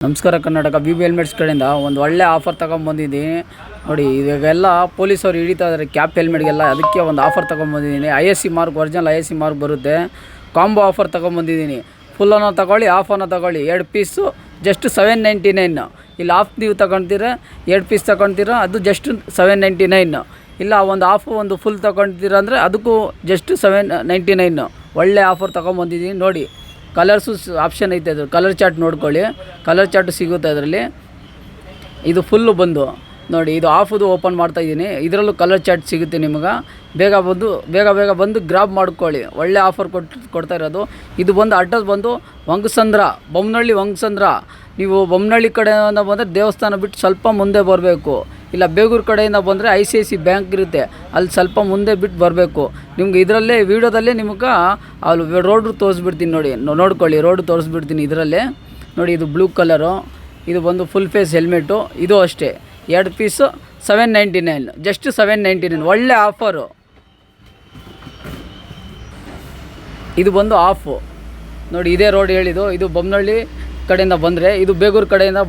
ನಮಸ್ಕಾರ Karnataka BB helmets ಕಡೆಯಿಂದ ಒಂದು ಒಳ್ಳೆ ಆಫರ್ ತೊಗೊಂಬಂದಿದ್ದೀನಿ ನೋಡಿ. ಇವಾಗೆಲ್ಲ ಪೊಲೀಸವ್ರು ಹಿಡಿತಾ ಇದ್ದಾರೆ ಕ್ಯಾಪ್ ಹೆಲ್ಮೆಟ್ಗೆಲ್ಲ, ಅದಕ್ಕೆ ಒಂದು ಆಫರ್ ತೊಗೊಂಬಂದಿದ್ದೀನಿ. ISC mark, original ISC mark ಬರುತ್ತೆ. ಕಾಂಬೋ ಆಫರ್ ತೊಗೊಂಬಂದಿದ್ದೀನಿ. ಫುಲ್ಲನ್ನು ತಗೊಳ್ಳಿ, ಆಫನ್ನು ತಗೊಳ್ಳಿ. 2 ಪೀಸು ಜಸ್ಟ್ 799. ಇಲ್ಲಿ ಆಫ್ ನೀವು ತಗೊಳ್ತೀರ, 2 ಪೀಸ್ ತಗೊಳ್ತೀರ, ಅದು ಜಸ್ಟ್ 799. ಇಲ್ಲ ಒಂದು ಆಫು ಒಂದು ಫುಲ್ ತಗೊಳ್ತೀರ ಅಂದರೆ ಅದಕ್ಕೂ ಜಸ್ಟ್ 799. ಒಳ್ಳೆ ಆಫರ್ ತೊಗೊಂಬಂದಿದ್ದೀನಿ ನೋಡಿ. ಕಲರ್ಸು ಆಪ್ಷನ್ ಐತೆ, ಅದು ಕಲರ್ ಚಾರ್ಟ್ ನೋಡ್ಕೊಳ್ಳಿ. ಕಲರ್ ಚಾರ್ಟ್ ಸಿಗುತ್ತೆ ಅದರಲ್ಲಿ. ಇದು ಫುಲ್ಲು ಬಂದು ನೋಡಿ, ಇದು ಆಫದು ಓಪನ್ ಮಾಡ್ತಾಯಿದ್ದೀನಿ. ಇದರಲ್ಲೂ ಕಲರ್ ಚಾರ್ಟ್ ಸಿಗುತ್ತೆ ನಿಮಗೆ. ಬೇಗ ಬಂದು ಗ್ರಾಬ್ ಮಾಡ್ಕೊಳ್ಳಿ. ಒಳ್ಳೆ ಆಫರ್ ಕೊಡ್ತಾ ಇರೋದು. ಇದು ಬಂದು ಅಡ್ರೆಸ್ ಬಂದು ವಂಗಸಂದ್ರ, ಬೊಮ್ಮನಹಳ್ಳಿ ವಂಗಸಂದ್ರ. ನೀವು ಬೊಮ್ಮನಹಳ್ಳಿ ಕಡೆಯಿಂದ ಬಂದರೆ ದೇವಸ್ಥಾನ ಬಿಟ್ಟು ಸ್ವಲ್ಪ ಮುಂದೆ ಬರಬೇಕು. ಇಲ್ಲ ಬೇಗೂರು ಕಡೆಯಿಂದ ಬಂದರೆ ICIC ಬ್ಯಾಂಕ್ ಇರುತ್ತೆ, ಅಲ್ಲಿ ಸ್ವಲ್ಪ ಮುಂದೆ ಬಿಟ್ಟು ಬರಬೇಕು. ನಿಮ್ಗೆ ಇದರಲ್ಲೇ ವೀಡಿಯೋದಲ್ಲೇ ನಿಮಗೆ ಅಲ್ಲಿ ರೋಡ್ ತೋರಿಸ್ಬಿಡ್ತೀನಿ ನೋಡಿ, ನೋಡ್ಕೊಳ್ಳಿ. ರೋಡ್ ತೋರಿಸ್ಬಿಡ್ತೀನಿ ಇದರಲ್ಲೇ ನೋಡಿ. ಇದು ಬ್ಲೂ ಕಲರು, ಇದು ಬಂದು ಫುಲ್ ಫೇಸ್ ಹೆಲ್ಮೆಟು. ಇದು ಅಷ್ಟೇ 2 ಪೀಸು 799, ಜಸ್ಟ್ 799. ಒಳ್ಳೆ ಆಫರು. ಇದು ಬಂದು ಆಫು ನೋಡಿ. ಇದೇ ರೋಡ್ ಹೇಳಿದ್ದು. ಇದು ಬೊಮ್ಮನಹಳ್ಳಿ ಕಡೆಯಿಂದ ಬಂದರೆ, ಇದು ಬೇಗೂರು ಕಡೆಯಿಂದ